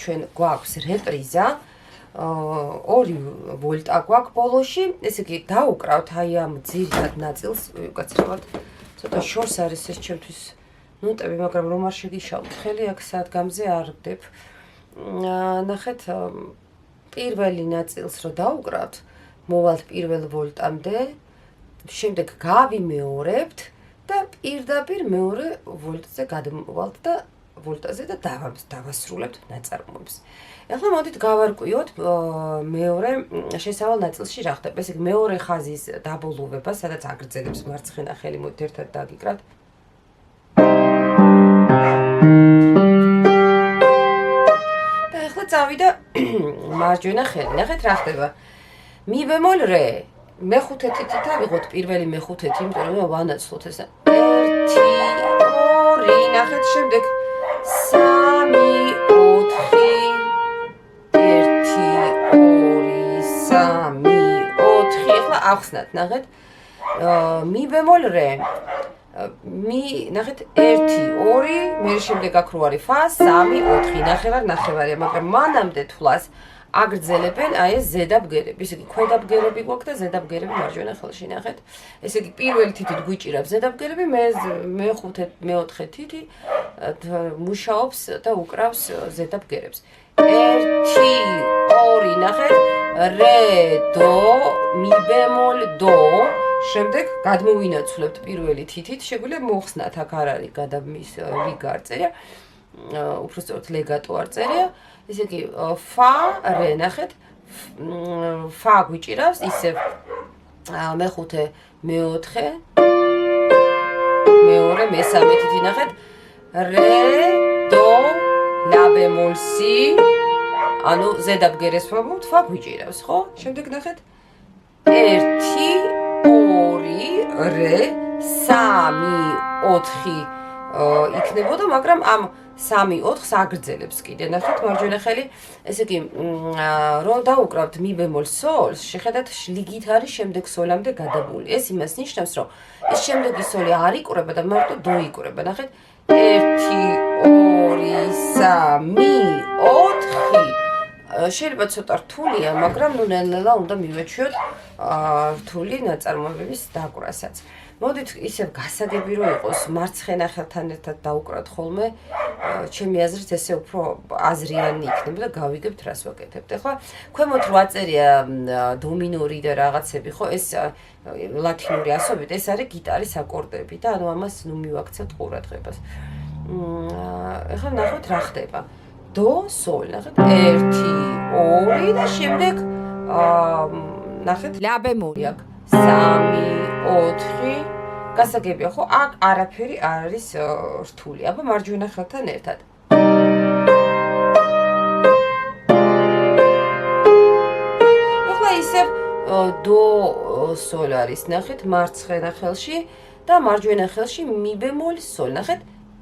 ჩვენ გვაქვს რეპრიზა 2 ვოლტა გვაქვს ბოლოში, ესე იგი დავუკრავთ აი ამ ძირითად ნაწილს, უკაცრავად ცოტა შორს არის ეს ჩემთვის ნოტები, მაგრამ რომ არ შეგიშალოთ ხელი აქ სადგამზე არ გდებ. ნახეთ პირველი ნაწილს რო დავუკრავთ, მოვალთ პირველ ვოლტამდე, შემდეგ გავიმეორებთ და პირდაპირ მეორე ვოლტზე გადმოვალთ და ვოლტაზე და დავასრულებთ ნაწარმოებს. ახლა მოდით გავარკვიოთ მეორე შესავალ ნაწილში რა ხდება. ესე იგი მეორე ხაზის დაბოლოვება, სადაც აგრძელებს მარცხენა ხელი, მოდით ერთად დაგიკრავთ. და ახლა წავიდა მარჯვენა ხელი. ნახეთ რა ხდება. Mi bemol re. მეხუთე თითით ავიღოთ პირველი მეხუთეთი, იმიტომ რომ ვანაცვლოთ ესა. 1 2 ნახეთ შემდეგ 3 4 1 2 3 4 ახლა ახსნათ ნახეთ. Mi bemol re. Mi ნახეთ 1 2 მე შემდეგ აქ რო არის fa 3 4 ნახევარია, მაგრამ მანამდე თვლას აგრძელებენ აი ეს ზედაბგერები, ესე იგი ქვედაბგერები გვაქვს და ზედაბგერები მარჯვენა ხელში ნახეთ. ესე იგი პირველი თითით გვიჭირავს ზედაბგერები, მეოთხე თითი მუშაობს და უკრავს ზედაბგერებს. 1 2 ნახეთ, რე დო, mi bemol do, შემდეგ გადმოვინაცვლებთ პირველი თითით, შეგვიძლია მოხსნათ, აქ არ არის გადამის ლიგა არ წერია, უბრალოდ ლეგატო არ წერია. ესე იგი fa re ნახეთ fa გვიჭირავს ისევ მეხუთე მეოთხე მეორე მესამე თითი ნახეთ re do la bemol si ანუ ზედაბგერეს ვამბობთ fa გვიჭირავს ხო შემდეგ ნახეთ 1 2 re 3 4 იქნებოდა მაგრამ ამ 3-4-ს აგრძელებს კიდე. ნახეთ მარჯვენა ხელი, ესე იგი, რომ დავუკრავთ mi bemol solს, შეხედათ ლიგით არის შემდეგ სოლამდე გადაბული. ეს იმას ნიშნავს, რომ ეს შემდეგი სოლი არ იკვრება და მარტო დო იკვრება. ნახეთ 1 2 3 4 შეიძლება ცოტა რთულია, მაგრამ ნუ ნელ-ნელა უნდა მივეჩვიოთ რთული ნაწარმოებების დაკვრასაც. მოდით ისევ გასაგები რომ იყოს მარცხენა ხელთან ერთად დაუკრავთ ხოლმე ჩემი აზრით ესე უფრო აზრიანი იქნება და გავიგებთ რას ვაკეთებთ. ახლა ქვემოთ რო აწერია დომინორი და რაღაცები ხო ეს ლათინური ასობით ეს არის გიტარის აკორდები და ანუ ამას ნუ მივაქცევთ ყურადღებას. ახლა ნახოთ რა ხდება. დო სოლ ნახეთ 1 2 და შემდეგ ნახეთ ლა ბემოლი აქ 3 4 გასაგებია ხო აქ არაფერი არ არის რთული. აბა მარჯვენა ხელთან ერთად. ახლა ისევ დო სოლ არის ნახეთ მარცხენა ხელში და მარჯვენა ხელში mi bemol sol ნახეთ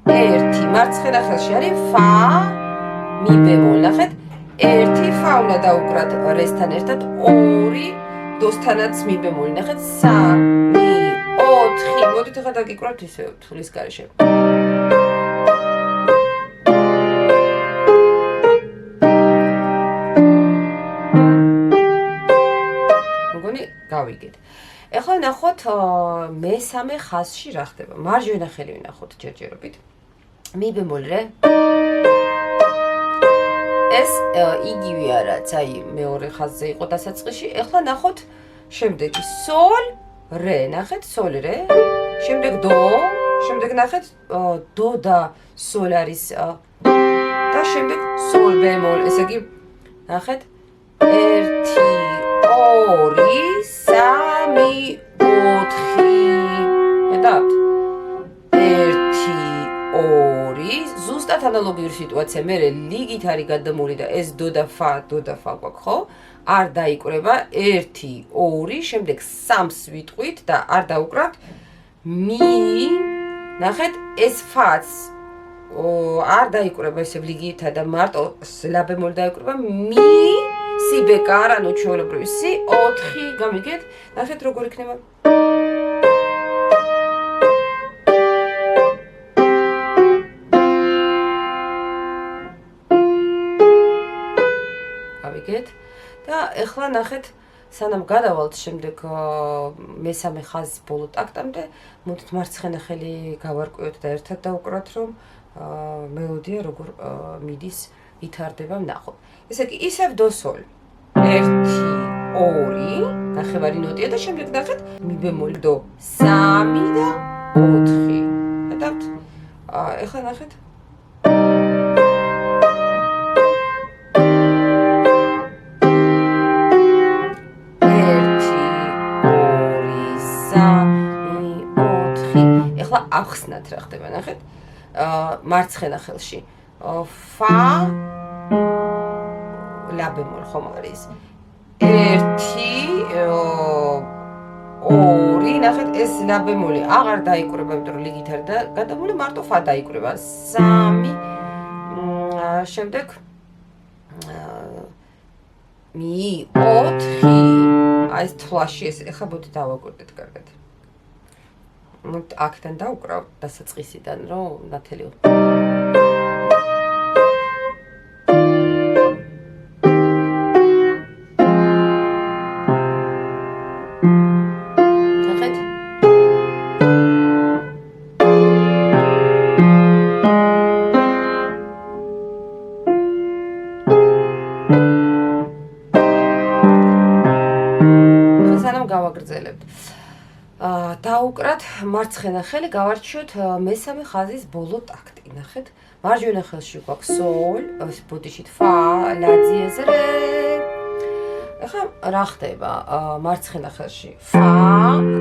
1 მარცხენა ხელში არის fa mi bemol ნახეთ 1 fa უნდა დაუკრათ რესთან ერთად 2 დოსთანაც mi bemol ნახეთ 3 4 მოდით ახლა დაგიკრავთ ისე თulis გარეშე. მგონი გავიგეთ. ახლა ნახოთ მესამე ხაზში რა ხდება. მარჯვენა ხელი ვნახოთ ჯერჯერობით. mi bemol re. ეს იგივე არაც აი მეორე ხაზზე იყო დასაწყისში. ახლა ნახოთ შემდეგი sol re ნახეთ sol re. შემდეგ do, შემდეგ ნახეთ do და sol არის და შემდეგ sol bemol, ესე იგი ნახეთ 1 2 3 4 ედავთ 1 2 ზუსტად ანალოგიური სიტუაცია მე ლიგით არის გადამული და ეს do და fa გვაქვს ხო? არ დაიკვრება 1 2 შემდეგ 3-ს ვიტყვით და არ დაუკრავთ mi ნახეთ ეს fაც არ დაიკვრება ესე ლიგითა და მარტო ლა ბემოლ დაიკვრება mi si ბეკარ ანუ ჩვეულებრივი si 4 გამიგეთ ნახეთ როგორ იქნება გავიგეთ და ეხლა ნახეთ სანამ გადავალთ შემდეგ მესამე ხაზის ბოლო ტაქტამდე მოდით მარცხენა ხელი გავარკვიოთ და ერთად დავუკრავთ რომ მელოდია როგორ მიდის ვითარდება ვნახოთ ესე იგი ისევ დო სოლ 1 2 ნახევარი ნოტია და შემდეგ ნახეთ მი ბემოლ დო 3 და 4 ხედავთ ეხლა ნახეთ ახსნათ რა ხდება ნახეთ მარცხენა ხელში ფა ლა ბემოლ ხომ არის 1 2 ნახეთ ეს ლა ბემოლი აღარ დაიკვრება იმიტომ რომ ლიგით არ და გადამული მარტო ფა დაიკვრება 3 შემდეგ მი 4 აი ეს თვალში ეს ეხა ბოდი დავაკვირდეთ კარგად აქედან დავუკრავ დასაწყისიდან რომ ნათელი სანამ გავაგრძელებთ დაუკრათ მარცხენა ხელი გავარჩიოთ მესამე ხაზის ბოლო ტაქტი ნახეთ მარჯვენა ხელში გვაქვს სოლ ეს ბოდიშით ფა ლა დიეზ რე ახლა რა ხდება მარცხენა ხელში ფა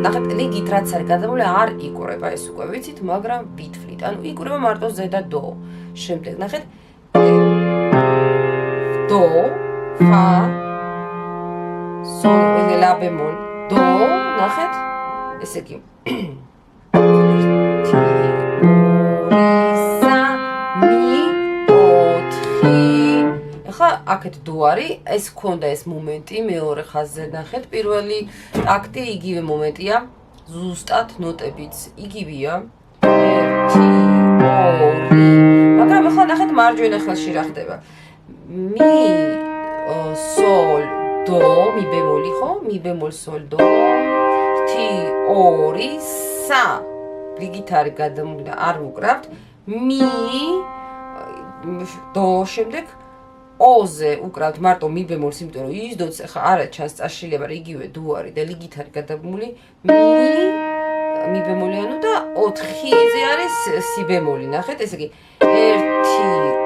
ნახეთ ლიგით რაც არის გადამული არ იკვრება ეს უკვე ვიცით მაგრამ ბითვლით ანუ იკვრება მარტო ზედა დო შემდეგ ნახეთ დო ფა სოლ ლა ბემოლ დო ნახეთ ესე იგი ახლა აქეთ დო არის ეს ქონდა ეს მომენტი მეორე ხაზზე ნახეთ პირველი ტაქტი იგივე მომენტია ზუსტად ნოტებიც იგივეა 1 2 მაგრამ ახლა ნახეთ მარჯვენა ხელში რა ხდება მი სოლ დო მი ბემოლი ხო მი ბემოლ სოლ დო 2 3 ლიგით არის გადამული და არ ვუკრავთ მი დო შემდეგ ოზე უკრავთ მარტო მი ბემოლს იმიტომ რომ ის დოც ახლა არა ჩანს წაშლილება იგივე დო არის და ლიგით არის გადამული მი ბემოლი ანუ და 4-ზე არის სი ბემოლი ნახეთ ესე იგი 1 2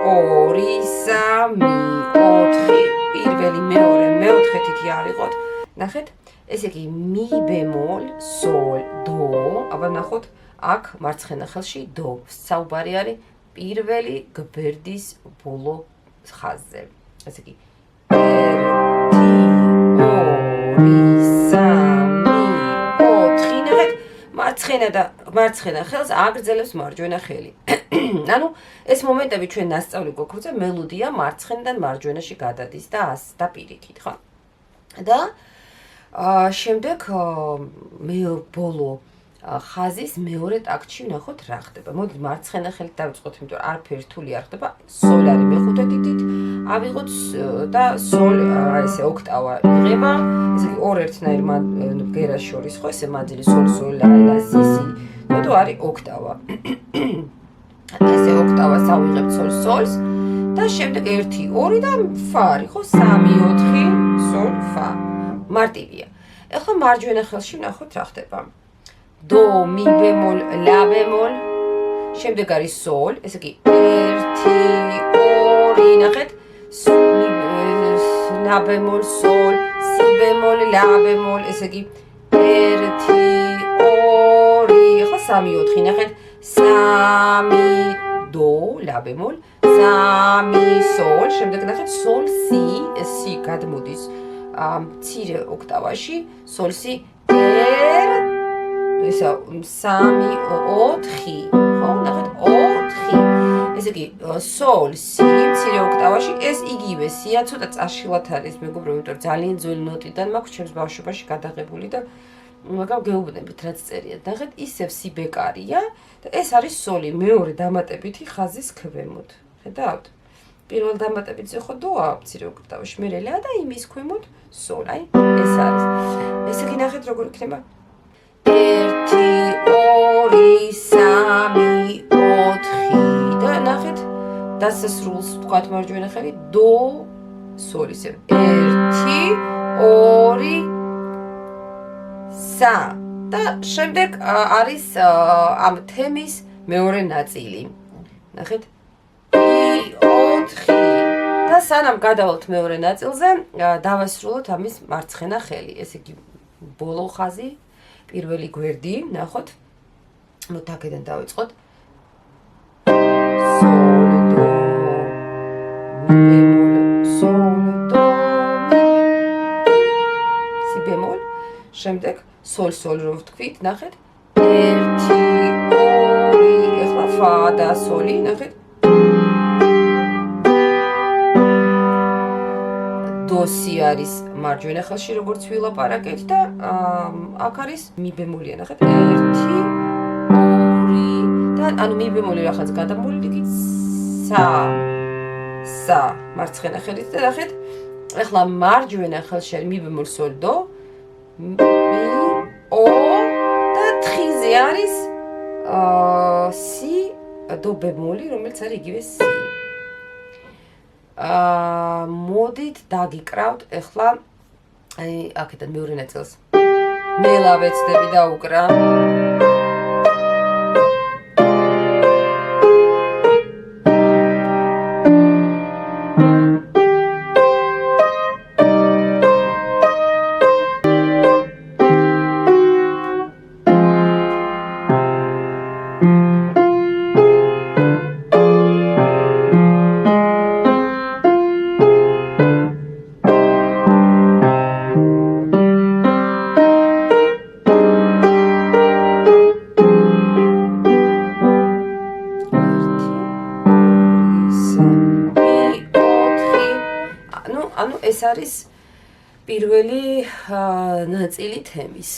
3 4 პირველი მეორე მეოთხე თითი არ იყოთ ნახეთ ესე იგი მი ბემოლ სოლ დო აბა ნახოთ აქ მარცხენა ხელში დო საუბარი არის პირველი გვერდის ბოლო ხაზზე ესე იგი 1 2 3 4 მარცხენა ხელს აგრძელებს მარჯვენა ხელი ანუ ეს მომენტები ჩვენ ნასწავლი გვაქვს რომ მელოდია მარცხენიდან მარჯვენაში გადადის და და პირიქით ხო და შემდეგ მე ბოლო ხაზის მეორე ტაქტში ვნახოთ რა ხდება. მოდით მარცხენა ხელით დავიწყოთ, იმიტომ რომ არაფერი რთული არ ხდება. სოლ არის მეხუთე დიდით, ავიღოთ და სოლ ესე ოქტავა იღება. ესე იგი ორ ერთნაირ ბგერას შორის ხო ესე მანძილი სოლ სოლ ლა სი სი. ნოტო არის ოქტავა. ესე ოქტავას ავიღებთ სოლ სოლს და შემდეგ 1 2 და ფა არის ხო 3 4 სოლ ფა. მარტივია. ეხლა მარჯვენა ხელში ვნახოთ რა ხდება. დო მი ბემოლ ლა ბემოლ შემდეგ არის სოლ ესე იგი 1 2 ნახეთ ლა ბემოლ სოლ სი ბემოლ ლა ბემოლ ესე იგი 1 2 ხო 3 4 ნახეთ 3 დო ლა ბემოლ 3 სოლ შემდეგ ნახეთ სოლ სი სი გადმოდის მცირე ოქტავაში სოლ სი ესა 3 4 ხო ნახეთ 4 ესე იგი სოლ სი მცირე ოქტავაში ეს იგივე სია ცოტა წაშილად არის მეგობრებო იმიტომ რომ ძალიან ძველი ნოტიდან მაქვს ჩემს ბავშვობაში გადაღებული და მაგრამ გეუბნებით რაც წერია ნახეთ ისევ სი ბეკარია და ეს არის სოლი მეორე დამატებითი ხაზის ქვემოთ ხედავთ პირველ დამატებითზე ხო დოა, მცირე ოქტავაში, მე რეა და იმის ქვემოთ სოლ, აი, ეს არის. ესე კი ნახეთ როგორ იქნება. 1 2 3 4 და ნახეთ დასასრულს ვთქვათ მარჯვენა ხელი დო სოლ ისე 1 2 3 და შემდეგ არის ამ თემის მეორე ნაწილი. ნახეთ 4 და სანამ გადავალთ მეორე ნაწილზე, დავასრულოთ ამის მარცხენა ხელი. ესე იგი ბოლო ხაზი, პირველი გვერდი, ნახოთ. მოთ აქედან დავიწყოთ. სოლ დო მი ბემოლ სოლ დო სი ბემოლ. შემდეგ სოლ სოლ რო ვთქვით, ნახეთ. 1 2 ეხლა ფა და სოლი, ნახეთ. დოსი არის მარჯვენა ხელში როგორც ვილაპარაკეთ და აქ არის მი ბემოლია, ნახეთ. 1 2 და ანუ მი ბემოლი რაღაც გადამოლიგით სა მარცხენა ხელით და ნახეთ. ეხლა მარჯვენა ხელში არის მი ბემოლ სოლ დო მი ო და თხიზე არის სი დო ბემოლი, რომელიც არის იგივე სი. მოდით დაგიკრავთ ეხლა აი აქედან მეორე ნაწილს. ნელა ვეცდები დაუკრა. ანუ ეს არის პირველი ნაწილი თემის.